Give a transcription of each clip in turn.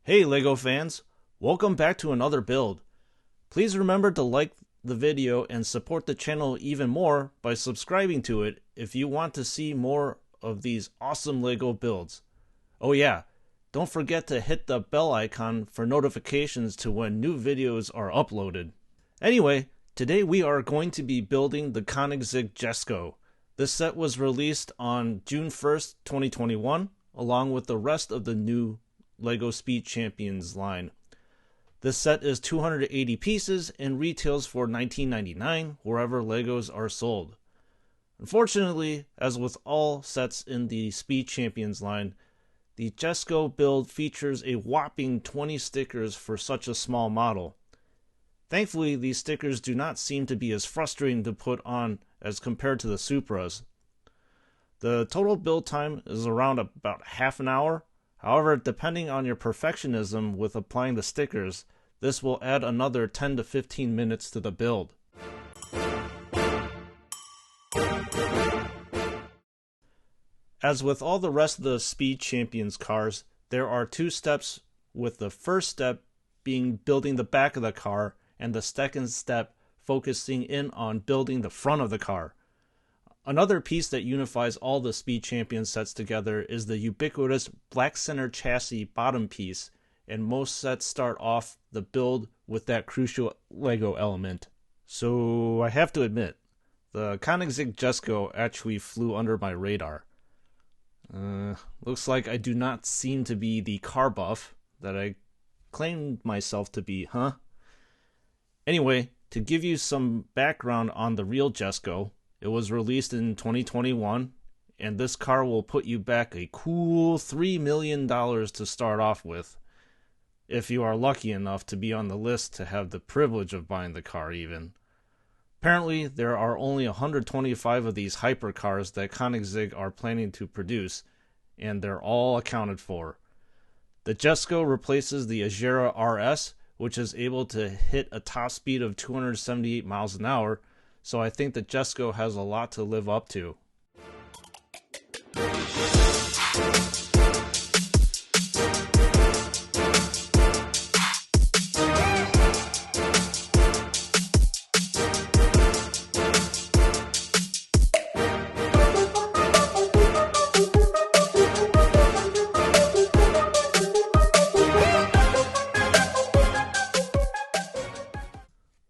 Hey LEGO fans, welcome back to another build. Please remember to like the video and support the channel even more by subscribing to it if you want to see more of these awesome LEGO builds. Oh yeah, don't forget to hit the bell icon for notifications to when new videos are uploaded. Anyway, today we are going to be building the Koenigsegg Jesko. This set was released on June 1st, 2021, along with the rest of the new LEGO Speed Champions line. This set is 280 pieces and retails for $19.99 wherever LEGOs are sold. Unfortunately, as with all sets in the Speed Champions line, the Jesko build features a whopping 20 stickers for such a small model. Thankfully, these stickers do not seem to be as frustrating to put on as compared to the Supras. The total build time is around about half an hour. However, depending on your perfectionism with applying the stickers, this will add another 10 to 15 minutes to the build. As with all the rest of the Speed Champions cars, there are two steps, with the first step being building the back of the car and the second step focusing in on building the front of the car. Another piece that unifies all the Speed Champions sets together is the ubiquitous black center chassis bottom piece, and most sets start off the build with that crucial LEGO element. So I have to admit, the Koenigsegg Jesko actually flew under my radar. Looks like I do not seem to be the car buff that I claimed myself to be, huh? Anyway, to give you some background on the real Jesko, it was released in 2021, and this car will put you back a cool $3 million to start off with, if you are lucky enough to be on the list to have the privilege of buying the car even. Apparently, there are only 125 of these hypercars that Koenigsegg are planning to produce, and they're all accounted for. The Jesko replaces the Agera RS, which is able to hit a top speed of 278 miles an hour, so I think the Jesko has a lot to live up to.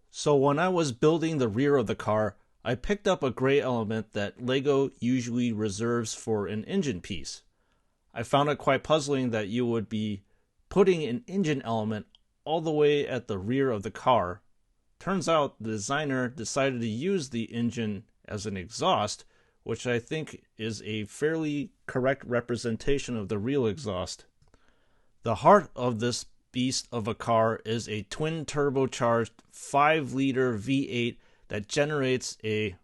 So when I was building the rear of the car, I picked up a gray element that LEGO usually reserves for an engine piece. I found it quite puzzling that you would be putting an engine element all the way at the rear of the car. Turns out the designer decided to use the engine as an exhaust, which I think is a fairly correct representation of the real exhaust. The heart of this beast of a car is a twin turbocharged 5-liter V8 that generates a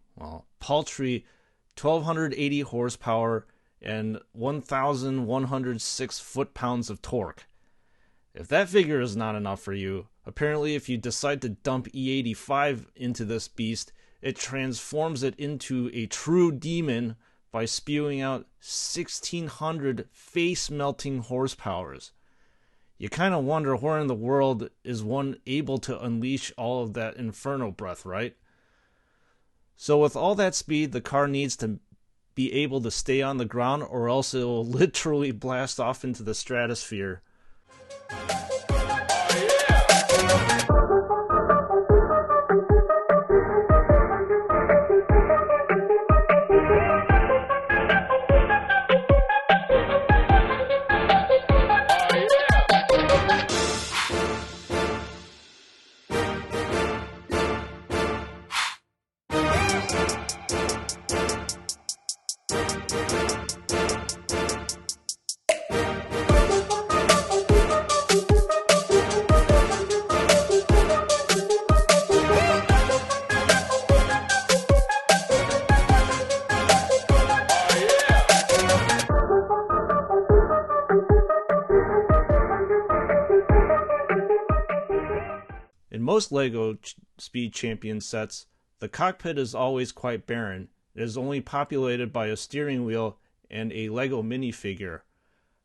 paltry 1280 horsepower and 1106 foot-pounds of torque. If that figure is not enough for you, apparently if you decide to dump E85 into this beast, it transforms it into a true demon by spewing out 1600 face-melting horsepowers. You kind of wonder where in the world is one able to unleash all of that inferno breath, right? So with all that speed, the car needs to be able to stay on the ground, or else it will literally blast off into the stratosphere. In most LEGO Speed Champion sets, the cockpit is always quite barren. It is only populated by a steering wheel and a LEGO minifigure.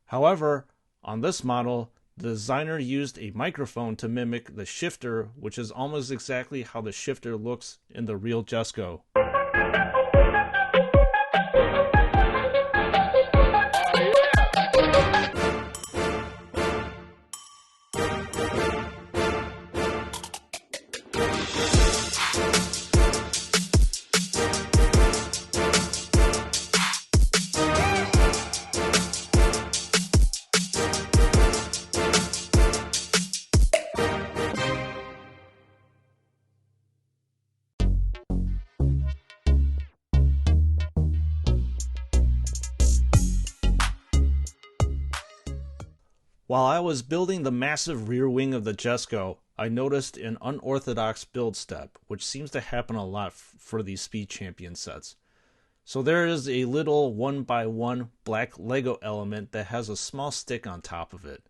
However, on this model, The designer used a microphone to mimic the shifter, which is almost exactly how the shifter looks in the real Jesko. While I was building the massive rear wing of the Jesko, I noticed an unorthodox build step, which seems to happen a lot for these Speed Champion sets. So there is a little 1x1 black Lego element that has a small stick on top of it.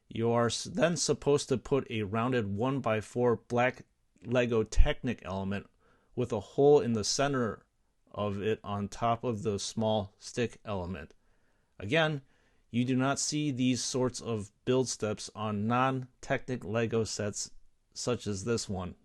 You are then supposed to put a rounded 1x4 black Lego Technic element with a hole in the center of it on top of the small stick element. Again, you do not see these sorts of build steps on non-Technic Lego sets such as this one.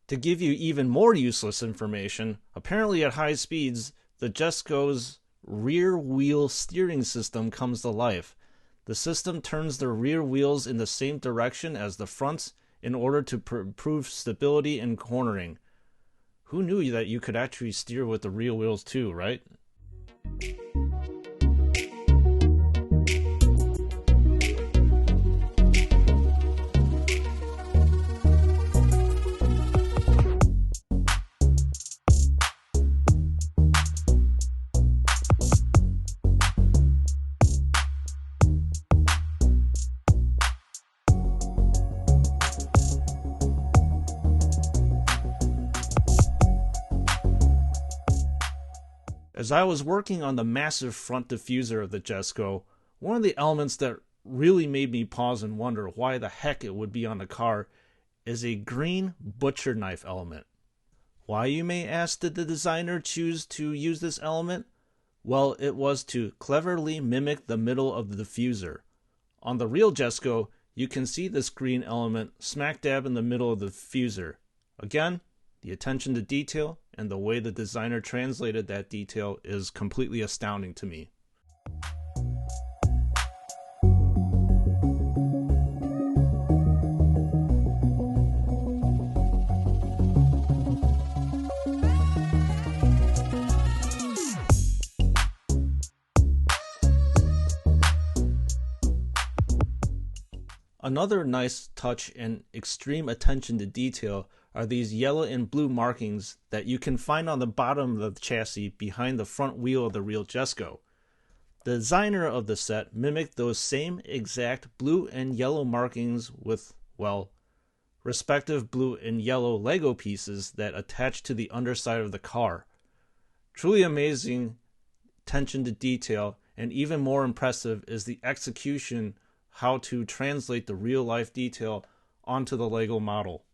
To give you even more useless information, apparently at high speeds, the Jesko's rear wheel steering system comes to life. The system turns the rear wheels in the same direction as the fronts in order to improve stability and cornering. Who knew that you could actually steer with the rear wheels too, right? As I was working on the massive front diffuser of the Jesko, one of the elements that really made me pause and wonder why the heck it would be on the car is a green butcher knife element. Why, you may ask, did the designer choose to use this element? Well, it was to cleverly mimic the middle of the diffuser. On the real Jesko, you can see this green element smack dab in the middle of the diffuser. Again, the attention to detail and the way the designer translated that detail is completely astounding to me. Another nice touch and extreme attention to detail are these yellow and blue markings that you can find on the bottom of the chassis behind the front wheel of the real Jesko. The designer of the set mimicked those same exact blue and yellow markings with, well, respective blue and yellow Lego pieces that attach to the underside of the car. Truly amazing attention to detail, and even more impressive is the execution, how to translate the real life detail onto the Lego model.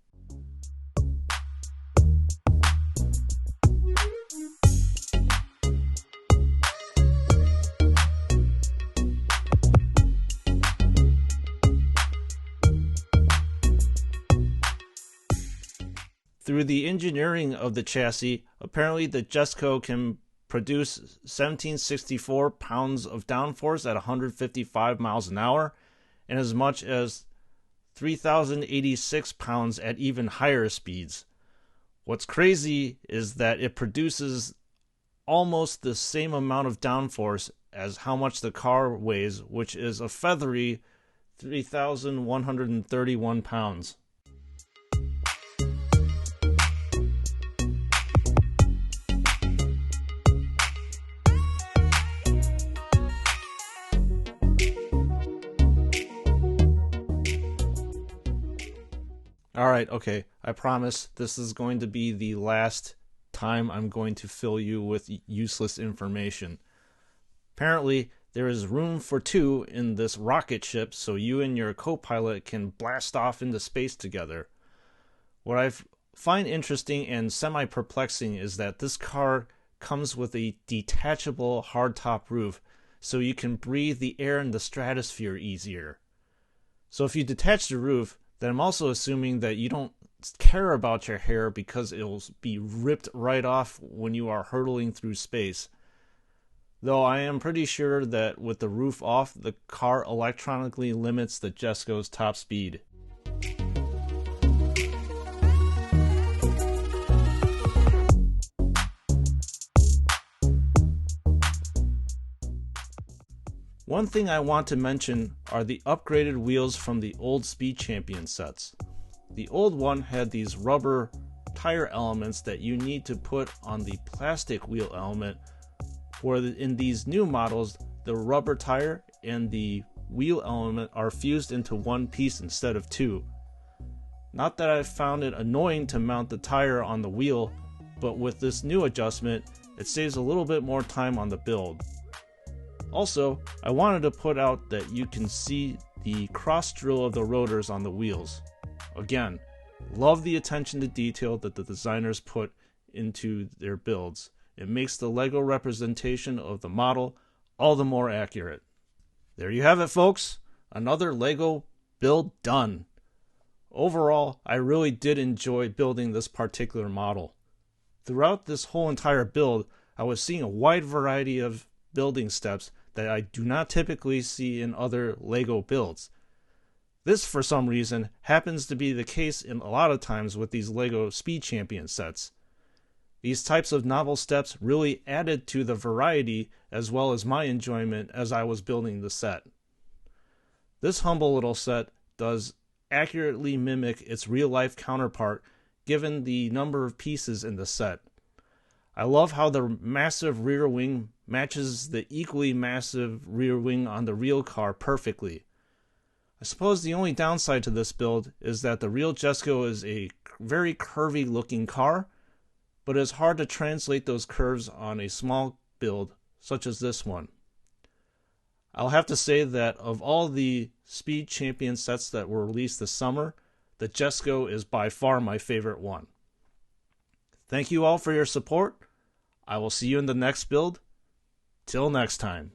Through the engineering of the chassis, apparently the Jesko can produce 1764 pounds of downforce at 155 miles an hour, and as much as 3,086 pounds at even higher speeds. What's crazy is that it produces almost the same amount of downforce as how much the car weighs, which is a feathery 3,131 pounds. Alright, okay. I promise this is going to be the last time I'm going to fill you with useless information. Apparently, there is room for two in this rocket ship so you and your co pilot can blast off into space together. What I find interesting and semi perplexing is that this car comes with a detachable hardtop roof so you can breathe the air in the stratosphere easier. So if you detach the roof, then I'm also assuming that you don't care about your hair because it'll be ripped right off when you are hurtling through space. Though I am pretty sure that with the roof off, the car electronically limits the Jesko's top speed. One thing I want to mention are the upgraded wheels from the old Speed Champion sets. The old one had these rubber tire elements that you need to put on the plastic wheel element, where in these new models, the rubber tire and the wheel element are fused into one piece instead of two. Not that I found it annoying to mount the tire on the wheel, but with this new adjustment, it saves a little bit more time on the build. Also, I wanted to put out that you can see the cross drill of the rotors on the wheels. Again, love the attention to detail that the designers put into their builds. It makes the LEGO representation of the model all the more accurate. There you have it, folks. Another LEGO build done. Overall, I really did enjoy building this particular model. Throughout this whole entire build, I was seeing a wide variety of building steps that I do not typically see in other LEGO builds. This, for some reason, happens to be the case in a lot of times with these LEGO Speed Champion sets. These types of novel steps really added to the variety as well as my enjoyment as I was building the set. This humble little set does accurately mimic its real-life counterpart given the number of pieces in the set. I love how the massive rear wing matches the equally massive rear wing on the real car perfectly. I suppose the only downside to this build is that the real Jesko is a very curvy looking car, but it's hard to translate those curves on a small build such as this one. I'll have to say that of all the Speed Champion sets that were released this summer, the Jesko is by far my favorite one. Thank you all for your support. I will see you in the next build. Till next time.